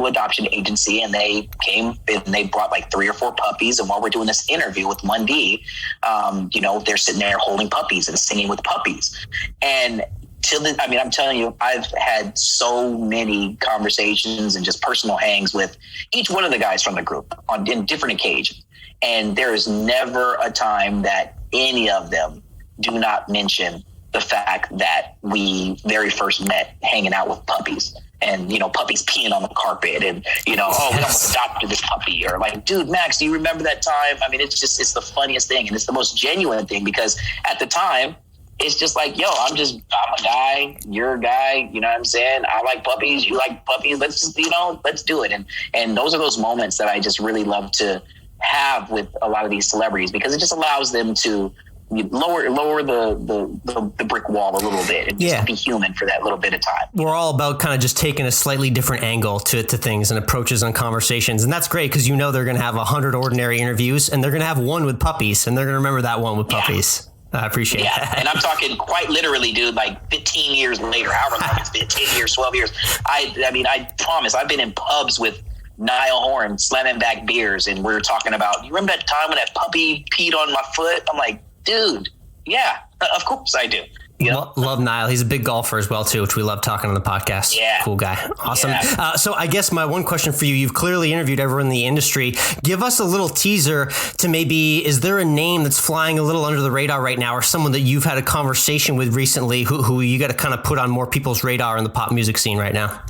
adoption agency, and they came and they brought like 3 or 4 puppies. And while we're doing this interview with Mundy, they're sitting there holding puppies and singing with puppies. And I'm telling you, I've had so many conversations and just personal hangs with each one of the guys from the group in different occasions. And there is never a time that any of them do not mention the fact that we very first met hanging out with puppies, and, puppies peeing on the carpet, and, we almost adopted this puppy, or like, dude, Max, do you remember that time? I mean, it's the funniest thing, and it's the most genuine thing, because at the time, it's just like, yo, I'm a guy, you're a guy, you know what I'm saying? I like puppies, you like puppies, let's just, let's do it. And those are those moments that I just really love to have with a lot of these celebrities, because it just allows them to lower the brick wall a little bit and just be human for that little bit of time. We're all about kind of just taking a slightly different angle to things and approaches on conversations. And that's great, because they're going to have 100 ordinary interviews, and they're going to have one with puppies, and they're going to remember that one with puppies. I appreciate that. And I'm talking quite literally, dude, like 15 years later, however long it's been, 10 years, 12 years. I promise, I've been in pubs with Niall Horan slamming back beers, and we're talking about, you remember that time when that puppy peed on my foot? I'm like, dude, yeah, of course I do. Love Niall. He's a big golfer as well, too, which we love talking on the podcast. Yeah. Cool guy. Awesome. Yeah. So I guess my one question for you, you've clearly interviewed everyone in the industry. Give us a little teaser to maybe, is there a name that's flying a little under the radar right now, or someone that you've had a conversation with recently who you got to kind of put on more people's radar in the pop music scene right now?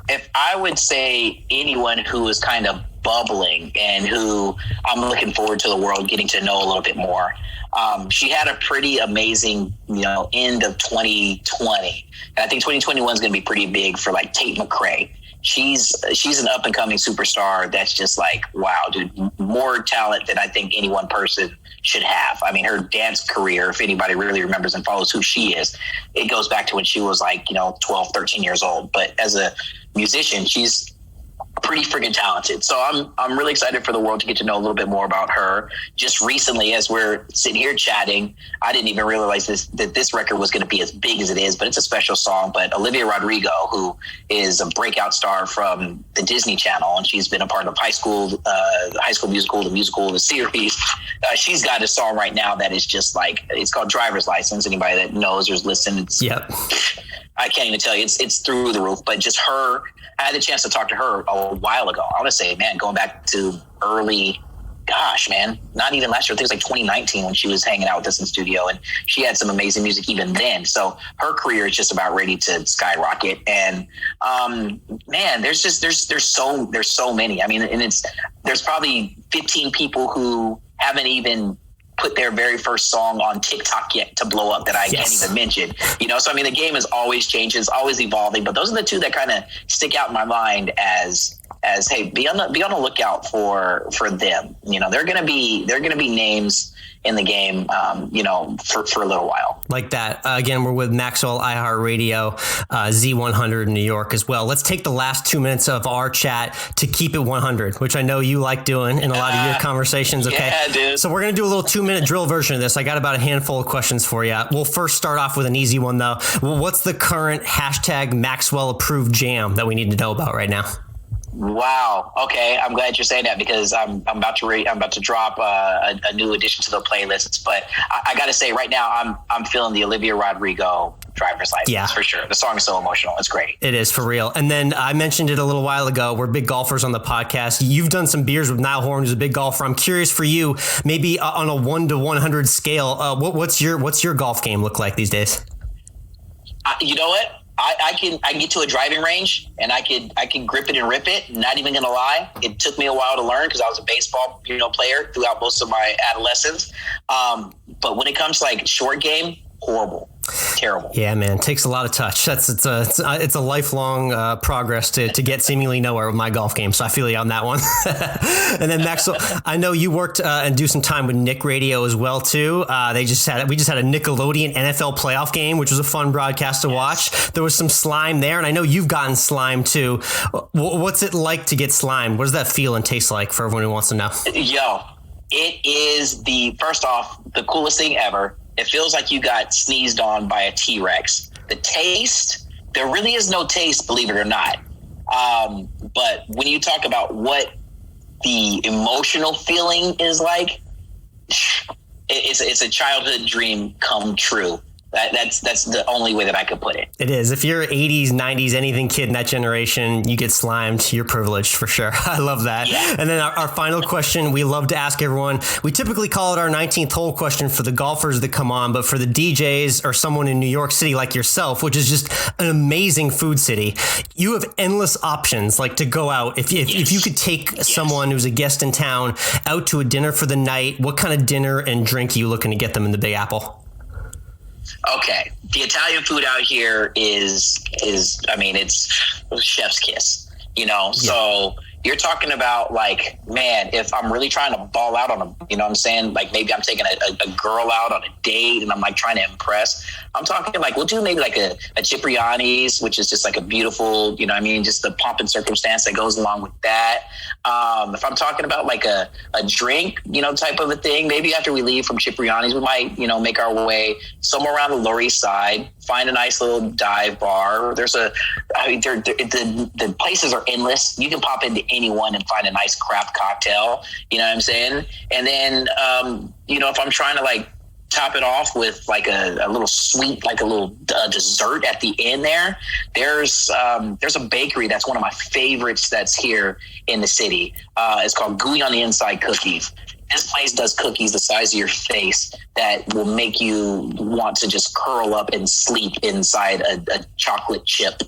If I would say anyone who is kind of bubbling and who I'm looking forward to the world getting to know a little bit more. She had a pretty amazing, end of 2020. And I think 2021 is going to be pretty big for like Tate McRae. She's an up and coming superstar that's just like, wow, dude, more talent than I think any one person should have. I mean, her dance career, if anybody really remembers and follows who she is, it goes back to when she was like, 12, 13 years old. But as a musician, she's pretty freaking talented. So I'm really excited for the world to get to know a little bit more about her. Just recently, as we're sitting here chatting, I didn't even realize that this record was going to be as big as it is, but it's a special song. But Olivia Rodrigo, who is a breakout star from the Disney Channel, and she's been a part of High School Musical, the musical, the series. She's got a song right now that is just like, it's called Driver's License. Anybody that knows or has listened, yep. I can't even tell you. It's through the roof, but just her I had the chance to talk to her a while ago. I want to say, man, going back to early, gosh, man, not even last year. I think it was like 2019 when she was hanging out with us in the studio, and she had some amazing music even then. So her career is just about ready to skyrocket. And man, there's so many. I mean, and there's probably 15 people who haven't even put their very first song on TikTok yet to blow up that I can't even mention. So I mean, the game is always changing, it's always evolving. But those are the two that kind of stick out in my mind as hey, be on the lookout for them. They're gonna be names in the game, for a little while. Like that. Again, we're with Maxwell, iHeartRadio, Z100 in New York as well. Let's take the last 2 minutes of our chat to keep it 100, which I know you like doing in a lot of your conversations. Okay. Yeah, dude. So we're going to do a little 2-minute drill version of this. I got about a handful of questions for you. We'll first start off with an easy one though. Well, what's the current hashtag Maxwell approved jam that we need to know about right now? Wow. Okay. I'm glad you're saying that because I'm about to drop a new addition to the playlists. But I got to say right now, I'm feeling the Olivia Rodrigo driver's license for sure. The song is so emotional. It's great. It is for real. And then I mentioned it a little while ago. We're big golfers on the podcast. You've done some beers with Niall Horan, who's a big golfer. I'm curious for you, maybe on a 1 to 100 scale, what's your golf game look like these days? You know what? I can get to a driving range and I can grip it and rip it. Not even gonna lie, it took me a while to learn because I was a baseball player throughout most of my adolescence. But when it comes to like short game, horrible. Terrible. Yeah, man. Takes a lot of touch. It's a lifelong progress to get seemingly nowhere with my golf game. So I feel you on that one. And then Maxwell, I know you worked and do some time with Nick Radio as well too. We just had a Nickelodeon NFL playoff game, which was a fun broadcast to watch. There was some slime there, and I know you've gotten slime too. What's it like to get slimed? What does that feel and taste like for everyone who wants to know? Yo, it is first off the coolest thing ever. It feels like you got sneezed on by a T-Rex. The taste, there really is no taste, believe it or not. But when you talk about what the emotional feeling is like, it's a childhood dream come true. That's the only way that I could put it. It is. If you're 80s, 90s, anything kid in that generation, you get slimed. You're privileged for sure. I love that. Yeah. And then our final question, we love to ask everyone. We typically call it our 19th hole question for the golfers that come on, but for the DJs or someone in New York City like yourself, which is just an amazing food city, you have endless options like to go out. If you could take someone who's a guest in town out to a dinner for the night, what kind of dinner and drink are you looking to get them in the Big Apple? Okay, the Italian food out here is I mean, it's chef's kiss, so you're talking about like, man, if I'm really trying to ball out on like maybe I'm taking a girl out on a date and I'm like trying to impress, I'm talking like, we'll do maybe like a Cipriani's, which is just like a beautiful, just the pomp and circumstance that goes along with that. If I'm talking about like a drink, type of a thing, maybe after we leave from Cipriani's, we might, make our way somewhere around the Lower East Side, find a nice little dive bar. The places are endless. You can pop into anyone and find a nice craft cocktail, you know what I'm saying? And then, if I'm trying to like top it off with like a little sweet, like a little dessert at the end there's a bakery that's one of my favorites that's here in the city. It's called Gooey on the Inside Cookies. This place does cookies the size of your face that will make you want to just curl up and sleep inside a chocolate chip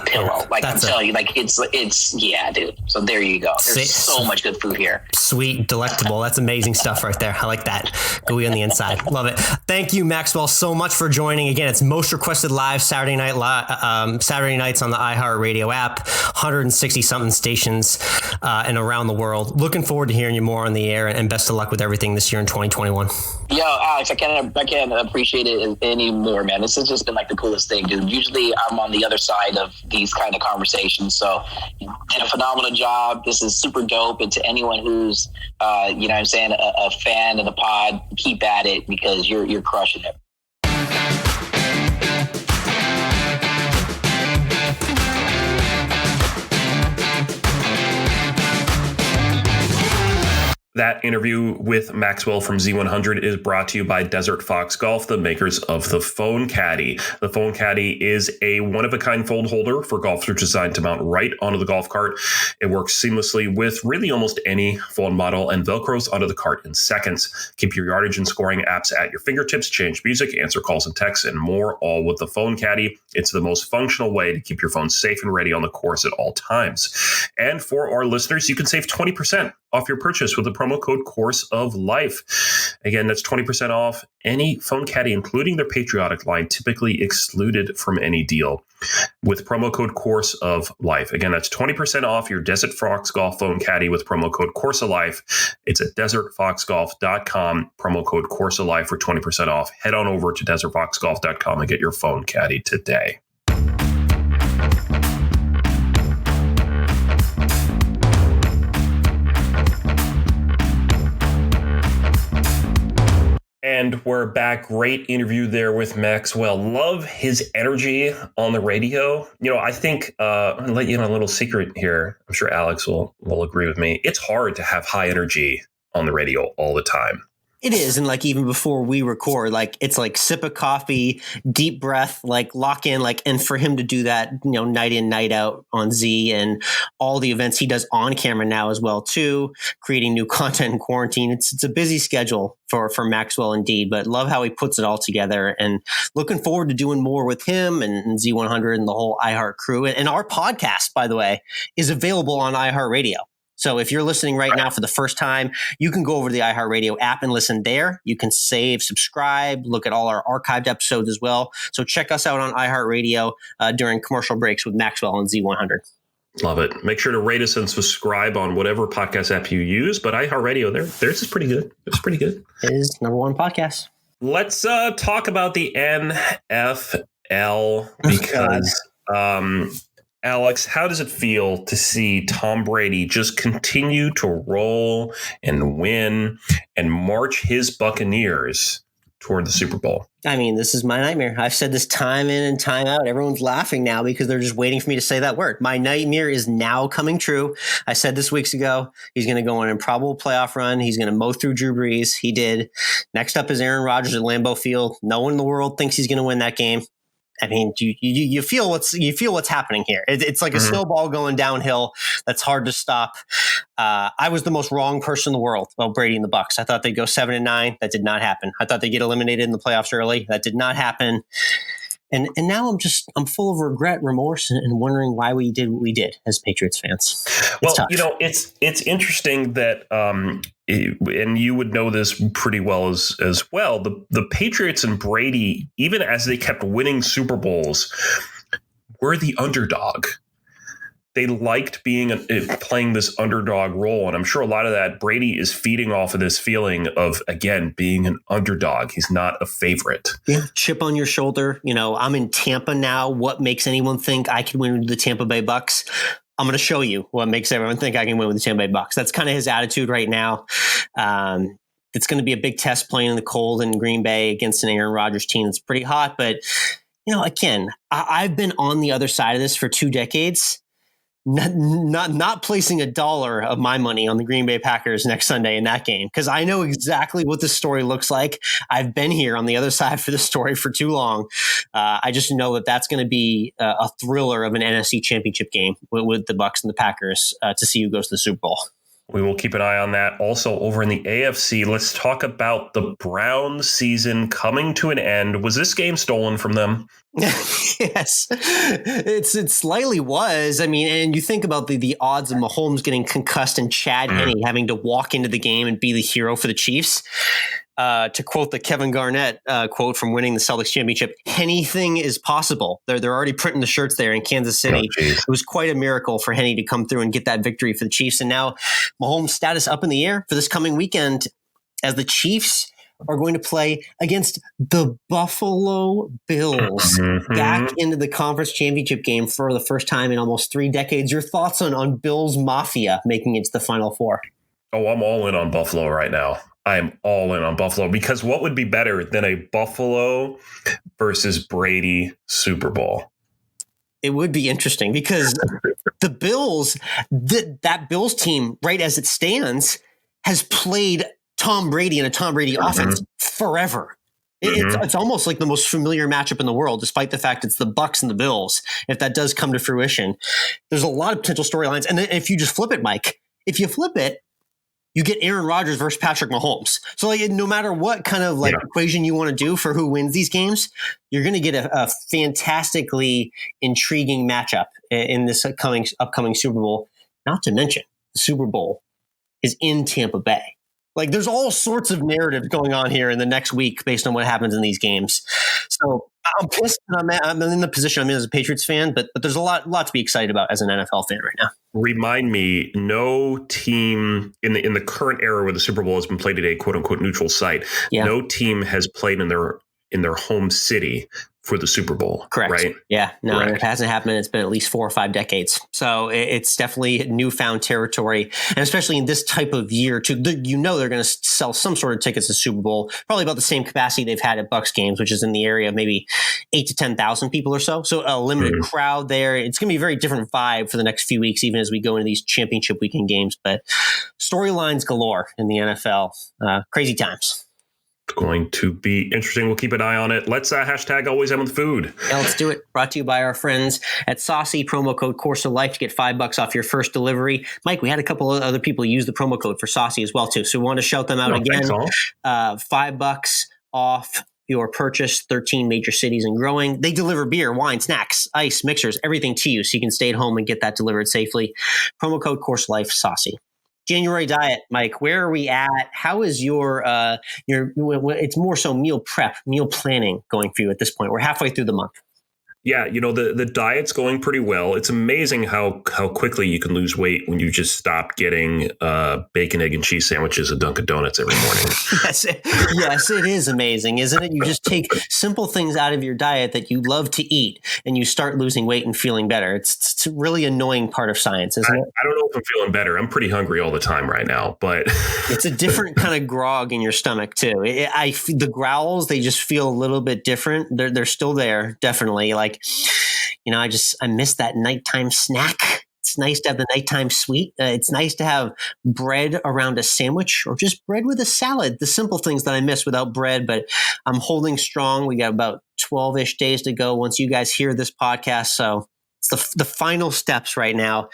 pillow. Like I'm telling you, like it's yeah, dude. So there you go. There's so much good food here. Sweet, delectable. That's amazing stuff right there. I like that. Gooey on the inside. Love it. Thank you, Maxwell, so much for joining. Again, it's most requested live Saturday nights on the iHeartRadio app, 160 something stations and around the world. Looking forward to hearing you more on the air, and best of luck with everything this year in 2021. Yo, Alex, I can't appreciate it anymore, man. This has just been like the coolest thing, dude. Usually I'm on the other side of these kind of conversations, so you did a phenomenal job. This is super dope, and to anyone who's a fan of the pod, keep at it because you're crushing it. That interview with Maxwell from Z100 is brought to you by Desert Fox Golf, the makers of the Phone Caddy. The Phone Caddy is a one-of-a-kind fold holder for golfers designed to mount right onto the golf cart. It works seamlessly with really almost any phone model and Velcros onto the cart in seconds. Keep your yardage and scoring apps at your fingertips, change music, answer calls and texts, and more, all with the Phone Caddy. It's the most functional way to keep your phone safe and ready on the course at all times. And for our listeners, you can save 20% off your purchase with the promo code Course of Life. Again, that's 20% off any Phone Caddy, including their patriotic line, typically excluded from any deal, with promo code Course of Life. Again, that's 20% off your Desert Fox Golf Phone Caddy with promo code Course of Life. It's at desertfoxgolf.com, promo code Course of Life for 20% off. Head on over to desertfoxgolf.com and get your Phone Caddy today. And we're back. Great interview there with Maxwell. Love his energy on the radio. I think I'll let you in a little secret here. I'm sure Alex will agree with me. It's hard to have high energy on the radio all the time. It is. And even before we record, it's sip of coffee, deep breath, lock in, and for him to do that, night in, night out on Z and all the events he does on camera now as well, too, creating new content in quarantine. It's a busy schedule for Maxwell indeed, but love how he puts it all together and looking forward to doing more with him and Z100 and the whole iHeart crew. And our podcast, by the way, is available on iHeartRadio. So if you're listening right now for the first time, you can go over to the iHeartRadio app and listen there. You can save, subscribe, look at all our archived episodes as well. So check us out on iHeartRadio during commercial breaks with Maxwell and Z100. Love it. Make sure to rate us and subscribe on whatever podcast app you use. But iHeartRadio, theirs is pretty good. It's pretty good. It is #1 podcast. Let's talk about the NFL because Alex, how does it feel to see Tom Brady just continue to roll and win and march his Buccaneers toward the Super Bowl? I mean, this is my nightmare. I've said this time in and time out. Everyone's laughing now because they're just waiting for me to say that word. My nightmare is now coming true. I said this weeks ago. He's going to go on an improbable playoff run. He's going to mow through Drew Brees. He did. Next up is Aaron Rodgers at Lambeau Field. No one in the world thinks he's going to win that game. I mean, you feel what's happening here. It's like a snowball going downhill. That's hard to stop. I was the most wrong person in the world about Brady and the Bucs. I thought they'd go 7-9. That did not happen. I thought they'd get eliminated in the playoffs early. That did not happen. And now I'm full of regret, remorse, and wondering why we did what we did as Patriots fans. Well, it's interesting that, and you would know this pretty well as well. The Patriots and Brady, even as they kept winning Super Bowls, were the underdog. They liked playing this underdog role. And I'm sure a lot of that Brady is feeding off of this feeling of, again, being an underdog. He's not a favorite. Yeah. Chip on your shoulder. I'm in Tampa now. What makes anyone think I can win with the Tampa Bay Bucs? I'm going to show you what makes everyone think I can win with the Tampa Bay Bucs. That's kind of his attitude right now. It's going to be a big test playing in the cold in Green Bay against an Aaron Rodgers team that's pretty hot. But, again, I've been on the other side of this for 2 decades. Not placing $1 of my money on the Green Bay Packers next Sunday in that game, because I know exactly what this story looks like. I've been here on the other side for this story for too long. I just know that that's going to be a thriller of an NFC Championship game with the Bucs and the Packers to see who goes to the Super Bowl. We will keep an eye on that. Also, over in the AFC, let's talk about the Browns season coming to an end. Was this game stolen from them? Yes, it slightly was. I mean, and you think about the odds of Mahomes getting concussed and Chad Henne having to walk into the game and be the hero for the Chiefs. To quote the Kevin Garnett quote from winning the Celtics championship, anything is possible. They're already printing the shirts there in Kansas City. It was quite a miracle for Henne to come through and get that victory for the Chiefs. And now Mahomes' status up in the air for this coming weekend as the Chiefs are going to play against the Buffalo Bills back into the conference championship game for the first time in almost 3 decades. Your thoughts on Bills Mafia making it to the Final Four? Oh, I'm all in on Buffalo right now. I'm all in on Buffalo because what would be better than a Buffalo versus Brady Super Bowl? It would be interesting because the Bills, that Bills team, right as it stands, has played Tom Brady in a Tom Brady offense forever. It's almost like the most familiar matchup in the world, despite the fact it's the Bucs and the Bills. If that does come to fruition, there's a lot of potential storylines. And then if you just flip it, Mike, if you flip it, you get Aaron Rodgers versus Patrick Mahomes. So like, no matter what kind of equation you want to do for who wins these games, you're going to get a fantastically intriguing matchup in this upcoming Super Bowl. Not to mention, the Super Bowl is in Tampa Bay. Like, there's all sorts of narrative going on here in the next week based on what happens in these games. So I'm pissed. I'm in the position I'm in as a Patriots fan, but there's a lot to be excited about as an NFL fan right now. Remind me, no team in the current era where the Super Bowl has been played at a quote unquote neutral site, no team has played in their home city for the Super Bowl. Correct. Right? Yeah. No, it hasn't happened. It's been at least 4 or 5 decades. So it's definitely newfound territory. And especially in this type of year, too, they're going to sell some sort of tickets to Super Bowl, probably about the same capacity they've had at Bucs games, which is in the area of maybe 8,000 to 10,000 people or so. So a limited crowd there. It's going to be a very different vibe for the next few weeks, even as we go into these championship weekend games. But storylines galore in the NFL. Crazy times. Going to be interesting. We'll keep an eye on it. Let's hashtag AlwaysEndWithFood. Yeah, let's do it. Brought to you by our friends at Saucy. Promo code Course of Life to get $5 off your first delivery. Mike, we had a couple of other people use the promo code for Saucy as well too, so we want to shout them out again. $5 off your purchase. 13 major cities and growing. They deliver beer, wine, snacks, ice, mixers, everything to you, so you can stay at home and get that delivered safely. Promo code Course of Life, Saucy. January diet, Mike, where are we at? How is your it's more so meal prep, meal planning going for you at this point? We're halfway through the month. Yeah, the diet's going pretty well. It's amazing how quickly you can lose weight when you just stop getting bacon, egg, and cheese sandwiches at Dunkin' Donuts every morning. Yes, it is amazing, isn't it? You just take simple things out of your diet that you love to eat, and you start losing weight and feeling better. It's a really annoying part of science, isn't it? I don't know if I'm feeling better. I'm pretty hungry all the time right now, but it's a different kind of grog in your stomach too. The growls, they just feel a little bit different. They're still there, definitely. Like, I miss that nighttime snack. It's nice to have the nighttime sweet. It's nice to have bread around a sandwich or just bread with a salad. The simple things that I miss without bread, but I'm holding strong. We got about 12-ish days to go once you guys hear this podcast. So it's the final steps right now.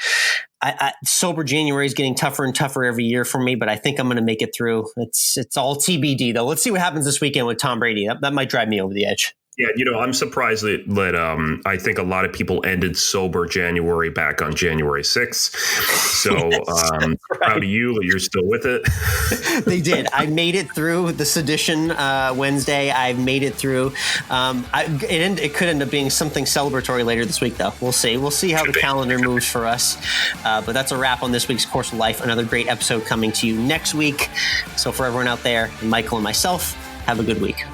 Sober January is getting tougher and tougher every year for me, but I think I'm going to make it through. It's all TBD though. Let's see what happens this weekend with Tom Brady. That might drive me over the edge. Yeah, I'm surprised that I think a lot of people ended sober January back on January 6th. So proud of you that you're still with it. They did. I made it through the sedition Wednesday. I've made it through. It could end up being something celebratory later this week, though. We'll see. We'll see how the calendar moves for us. But that's a wrap on this week's Course of Life. Another great episode coming to you next week. So for everyone out there, Michael and myself, have a good week.